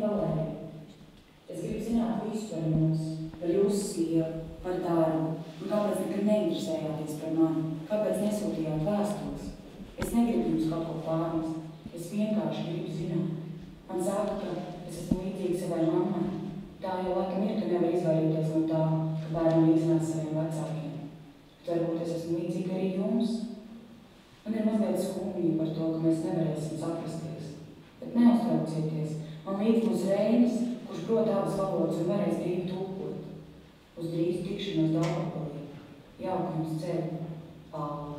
Valērija. Es gribu zināt visu par jums, par jūsu sievu, par darbu, un kāpēc nekad neinteresējāties par mani, kāpēc nesūtījāt vēstules. Es negribu jums kaut ko pārmest, es vienkārši gribu zināt. Man saka, ka es esmu līdzīga savai mammai. Tā jau laikam ir, ka nevar izvairīties no tā, ka bērni līdzinās saviem vecākiem. Bet varbūt es esmu līdzīga arī jums. Man ir mazliet skumji par to, ka mēs nevarēsim saprasties. Bet neuztraucieties, man līdz būs Reinis, kurš prot abas valodas un varēs brīvi tulkot. Uz drīz tikšanos Daugavpilī. Jauka jums ceļu, Paula.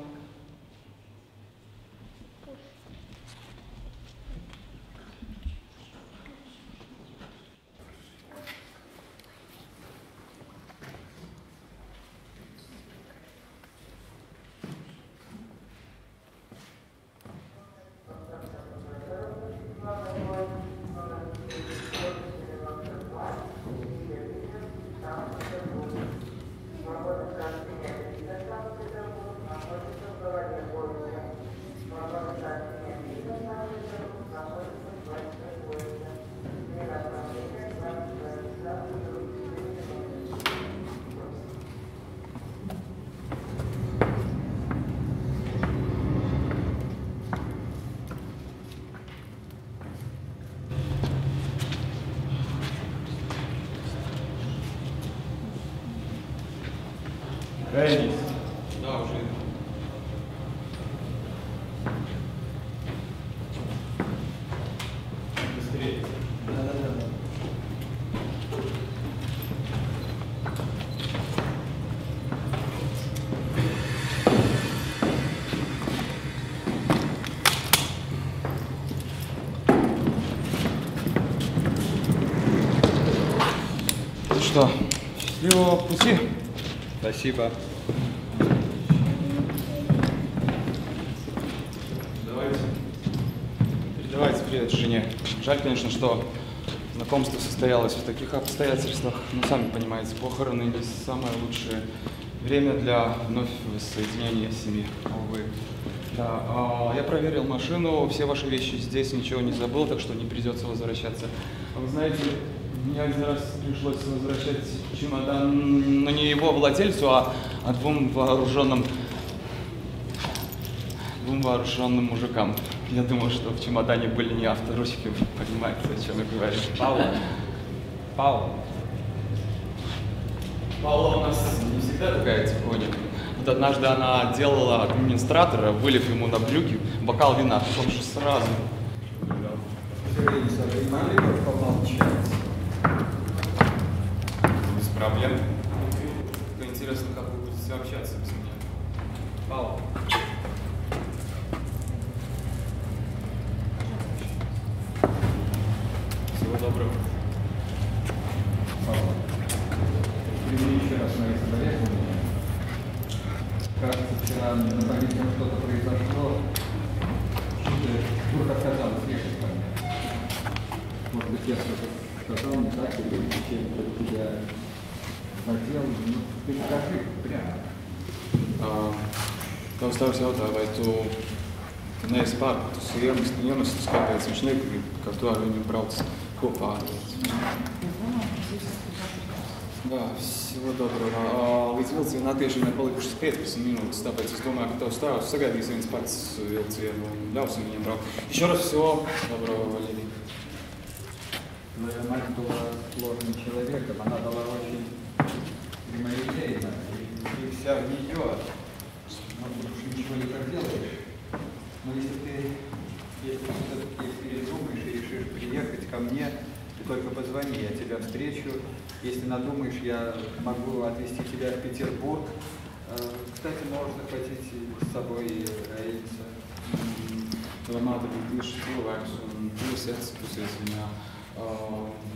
Рейнис. Да, уже. Быстрее. Да. Ну что, счастливого пути. Спасибо. Передавайте привет жене. Жаль, конечно, что знакомство состоялось в таких обстоятельствах. Но сами понимаете, похороны не самое лучшее время для вновь воссоединения семьи. Увы. Да, я проверил машину, все ваши вещи здесь, ничего не забыл, так что не придется возвращаться. Вы знаете, мне один раз пришлось возвращать чемодан, но не его владельцу, а двум вооруженным мужикам. Я думал, что в чемодане были не авторучки, вы понимаете, о чем я говорю. Паула у нас не всегда такая тихоня. Вот однажды она делала администратора, вылив ему на брюки бокал вина, потом же сразу. Без проблем. Только интересно, как вы будете общаться без меня. Паула. Всего доброго. Павел, приведи еще раз мои соболезнования. Кажется, вчера на полиции что-то произошло. Шурка отказалась ехать ко мне. Может быть, я что-то сказал не так, или чем-то тебя хотел. Ну, ты скажи прямо. Tavs tēvs jautā, vai tu neesi pārpratus iemeslus, kāpēc viņš negrib, ka tu ar viņu brauc kopā. Да, всего доброго. Līdz vilciena atgriešanai palikušas 15 minūtes, tāpēc es domāju, ka tavs tēvs sagaidīs viens pats vilcienu un ļausim viņiem braukt. Еще раз всего доброго, Валерий. Твоя мать была сложным человеком, она была очень прямолинейна, и вся в нее. Может быть, уж ничего не проделаешь. Но если ты все-таки передумаешь и решишь приехать ко мне, ты только позвони, я тебя встречу. Если надумаешь, я могу отвезти тебя в Петербург. Кстати, можешь захватить с собой Рейнса. Tava māte bija tieši cilvēks un jūs atsikusies viņā.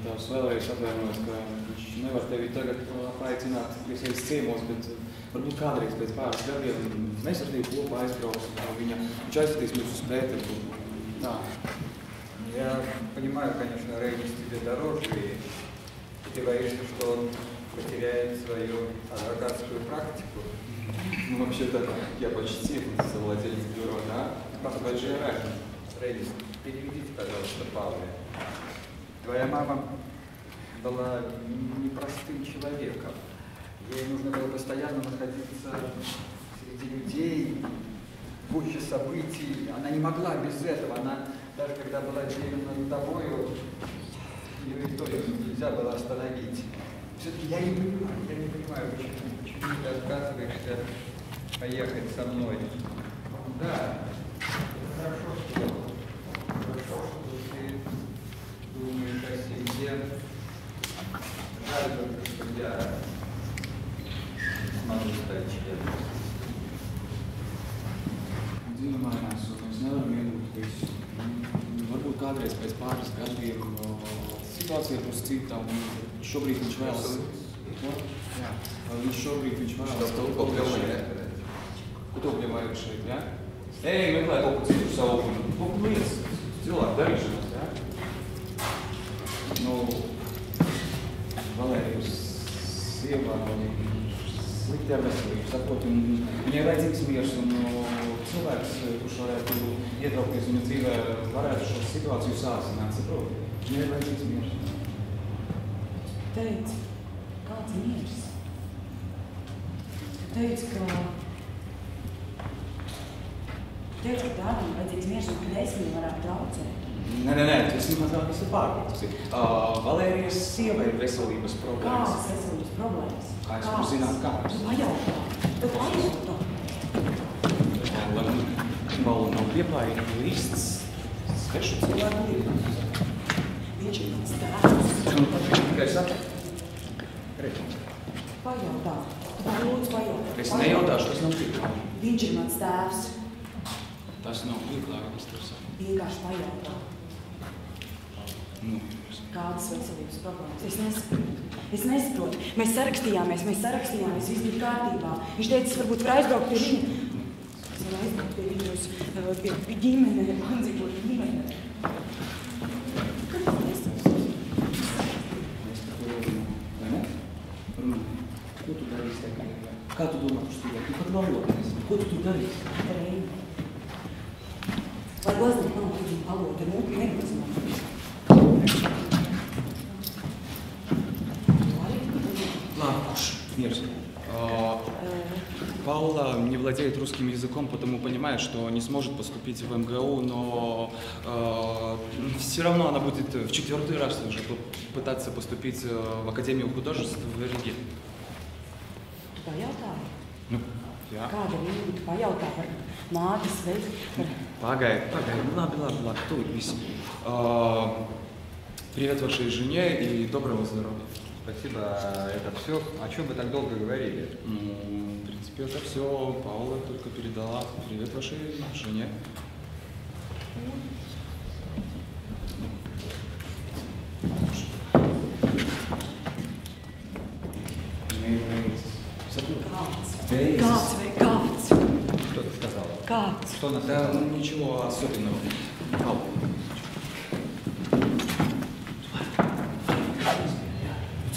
Tavs vēlējos atvainot, ka viņš nevar tevi tagad paaicināt iesaist ciemos, bet varbūt kādreiz pēc pāris gadiem mēs ar tevi kopā aizbrauksim no viņa. Viņš aizsatīs mūs uz Pēterburgu. Tā. Я понимаю, конечно, Рейнис тебе дороже, и ты боишься, что он потеряет свою адвокатскую практику. Ну, вообще-то, я почти совладелец бюро, да? Большая разница. Рейнис, переведите, пожалуйста, Павле. Твоя мама была непростым человеком. Ей нужно было постоянно находиться среди людей, в гуще событий. Она не могла без этого. Она, даже когда была беременна тобою, ее и то нельзя было остановить. Все-таки я не понимаю, почему ты отказываешься поехать со мной. Да, хорошо, что ты думаешь о семье. Жаль только, что я смогу стать членом. Dzīve mainās, un mēs nevaram ienūt. Varbūt kādreiz pēc pāris gadiem situācija būs cita, un šobrīd viņš vēlas. Jā, šobrīd viņš vēlas kaut ko šeit. Ko tu pievēju šeit, jā? Ej, meklē kaut ko citu savu, kaut ko lietas cilvēku darīšanas, jā? Nu, Valērijas sievā slikti ar veselību, sakot, un viņai vajadzīgs miers, un cilvēks, kurš varētu ietraukties viņa dzīvē, varētu šo situāciju sāsināt, saprot? Viņai vajadzīgs miers. Teici, kāds miers? Tu teici, ka dārvam vajadzīgs miers, un kad es viņu varētu traucēt. Nē, tu esi mazāk esi pārpratusi. Valērijas sieva ir veselības problēmas. Kādas veselības problēmas? Kā es varu zināt, kādas? Tu pajautā. Paula nav Piepāja īsts svešu cilvēku lietu. Viņš ir mans tēvs. Tikai saka? Pajautā. Tu lūdzu pajautā. Es nejautāšu, tas nav Piepāja. Viņš ir mans tēvs. Tas nav Piepāja, kas tur saka. Vienkārši pajautā. Kādas veselības problēmas? Es nesaprotu. Mēs sarakstījāmies, viss bija kārtībā. Viņš teica, es varbūt var aizbraukt pie viņa. Es varu aizbraukt pie viņus, pie ģimene, pandzīvot ģimene. Kad tas nesaprot? Mēs par to runājam, vai ne? Runājam. Ko tu darīsi tagad? Kā tu domā par studēt? Tu pat valodu nezini. Ko tu darīsi? Reini. Lai glazīt man līdzīgi valodu, neglazināt. Мирс. Паула не владеет русским языком, потому понимает, что не сможет поступить в МГУ, но все равно она будет в 4-й раз уже пытаться поступить в Академию художеств в Риге. Ну, jā. Kāda viņa tu pajautā par mātes veidu? Pagaidi, labi, тут вisi. Привет вашей жене и доброго здоровья. Спасибо, это все. О чем вы так долго говорили? В принципе, это все. Паула только передала. Привет вашей жене. Kāds? Что ты сказала? Kāds? Что она Да, сказала? ничего особенного. Паула.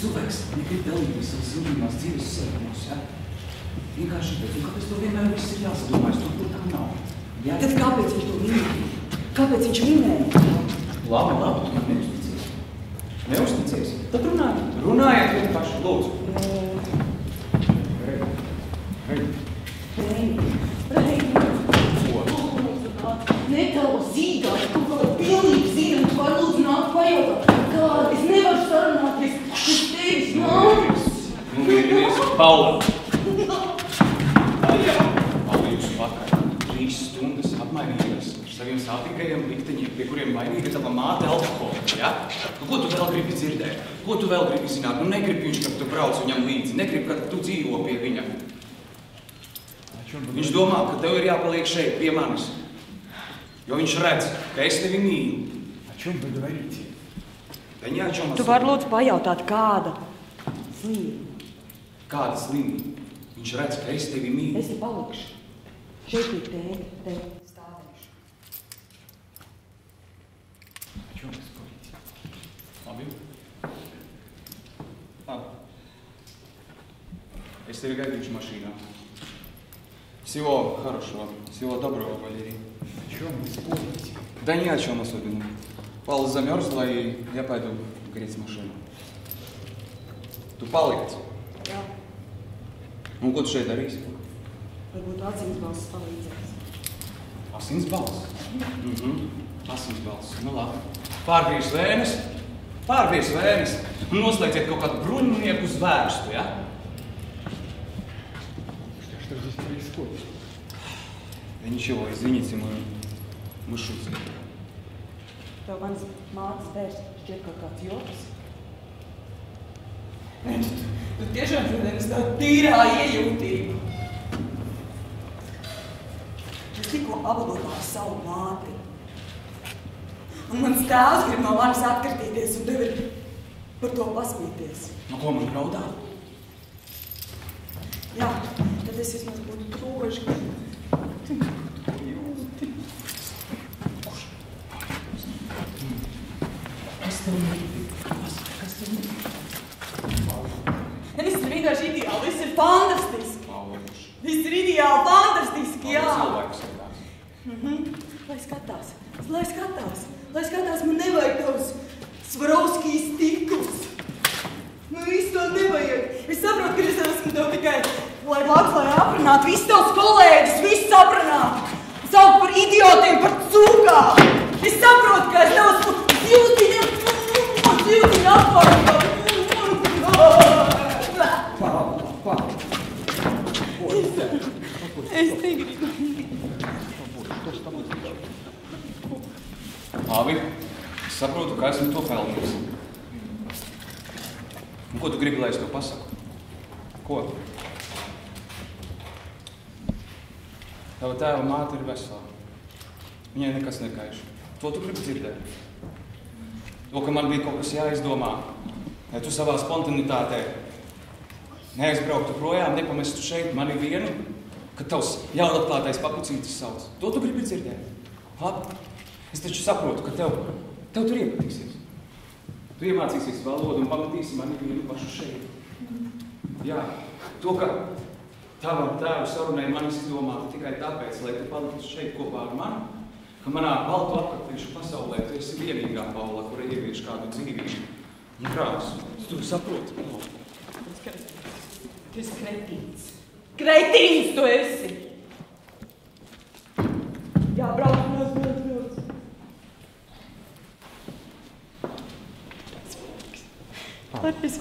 Cilvēks negrib dalīties savas zilumās dzīves sarunās, ja? Vienkārši tāpēc, un kāpēc to vienmēr viss ir jāsadomājas, tur tā nav. Ja? Tad kāpēc viņš to minēja? Kāpēc viņš minēja? Labi, tu man neusticies. Neusticies? Tad runājiet vienkārši, lūdzu. Ne tava zīdāja, tu vēl pilnīgi zīdam, tu var lūdzu nāk pajautāt. Kā, es nevaru sarunāties, es tevis nāks. Nu, mīries, Paula. Paula, jūs vakar 3 stundas apmainījās ar saviem sātīgajiem likteņiem, pie kuriem mainīga tava māte alkoholu, ja? Ko tu vēl gribi dzirdēt? Ko tu vēl gribi zināt? Nu, negribi viņš, kad tu brauc viņam līdzi, negribi, kad tu dzīvo pie viņa. Viņš domā, ka tev ir jāpaliek šeit, pie manis. Jo viņš redz, ka es tevi mīlu. О чем вы говорите? Да ни о чем Tu vari lūdzu pajautāt, kāda slimība? Kāda slimība? Viņš redz, ka es tevi mīlu. Es te palikšu. Šeit ir tēvi, te stāvēšu. О чем вы спорите? Labi. Labi. Es tevi gaidīšu mašīnā. Всего хорошего, всего доброго, Валерий. О чем вы спорите? Да ни о чем особенном. Пала замерзла, и я пойду греть машину. Tu paliec? Jā, Un ko tu šeit darīsi? varbūt asinsbalss palīdzēs. Asinsbalss? Asinsbalss. Nu labi. Pārgriež vēnes. Un noslēdziet kaut kādu bruņinieku zvērstu, ja? Что здесь происходит? Да ничего, извините, мы шутим. Tev manas mātes bērns šķiet kaut kāds joks. Nē, tu tiešām šodien es tādu tīrā iejūtību. Es tikko apglabāju savu māti. Un mans tēvs grib no manis atkritīties un tev ir par to pasmieties. Nu, ko man raudāt? Jā, tad es vismaz būtu droši. Kas tev Viss ir vienkārši ideāli, viss ir fantastiski. Viss ir ideāli, fantastiski, jā. Lai skatās, man nevajag tavus Svarovskijas stiklus. Man visu to nevajag. Es saprotu, ka es esmu tev tikai, lai blakus, lai aprunātu, visus tavus kolēģus, visus aprunātu. Saukt par idiotiem, par cūkām. Es saprotu, ka es tev esmu jūtiņa atpārīgā. Павла. Es negribu. Что с тобой случилось? Labi, es saprotu, ka esmu to pelnījis. Un ko tu gribi, lai es to pasaku? Ko? Tava tēva māte ir vesela. Viņai nekas nekaiš. To tu gribi dzirdēt. To, ka man bija kaut kas jāizdomā. Lai tu savā spontanitātē neaizbrauktu projām, nepamestu šeit mani vienu, kad tavs jaunatklātais papucītis sauc. To tu gribi dzirdēt. Labi. Es taču saprotu, ka tev tur iepatiksies. Tu iemācīsies valodu un pamatīsi mani vienu pašu šeit. Jā, to, ka tavam tēvu sarunai manis izdomāta tikai tāpēc, lai tu paliktu šeit kopā ar mani, ka manā baltu apkaklīšu pasaulē tu esi vienīgā Paula, kura ievieš kādu dzīvību un krāsu. Tu saproti? Tu esi kretīns. Kretīns tu esi! Jā, brauc. Pareiz.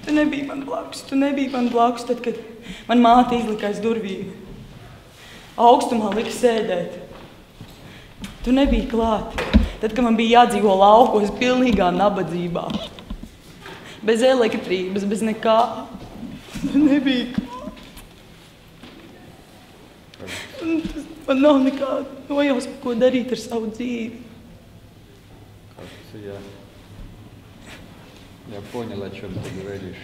Tu nebija man blakus, tad, kad man māte izlika aiz durvīm. Augstumā lika sēdēt. Tu nebija klāt, tad, kad man bija jādzīvo laukos pilnīgā nabadzībā. Bez elektrības, bez nekā. Tu nebija klāt. Man nav nekāda nojausma, ko darīt ar savu dzīvi. Кажется, я понял, о чем ты говоришь.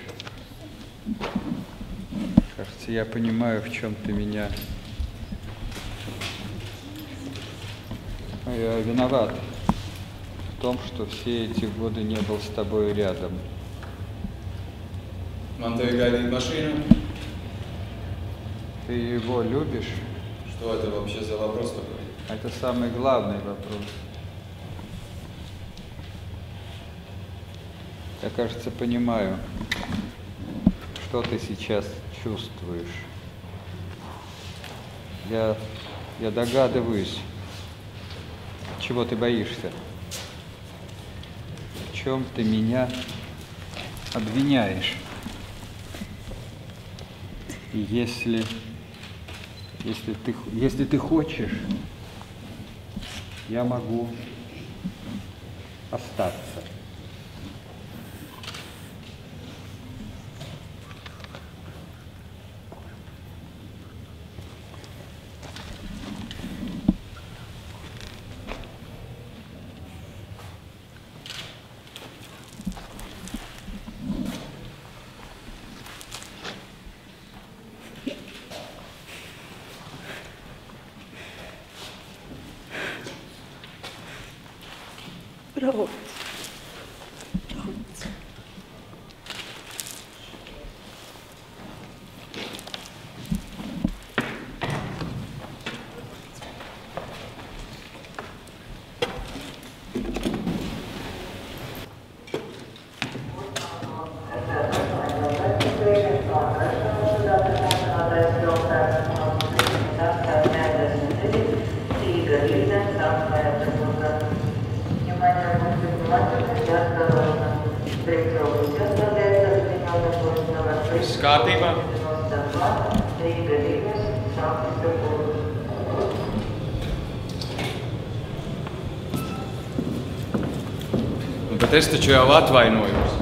Кажется, я понимаю, в чем ты меня... Я виноват в том, что все эти годы не был с тобой рядом. Man tevi gaidīt mašīnu? Ты его любишь? Что это вообще за вопрос такой? Это самый главный вопрос. Я, кажется, понимаю, что ты сейчас чувствуешь. Я догадываюсь, чего ты боишься. В чем ты меня обвиняешь. И если ты хочешь, я могу остаться. Brauc. Viss kārtībā? Bet es taču jau atvainojos.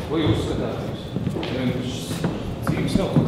Ko jūs skatāties? Dzīves vēl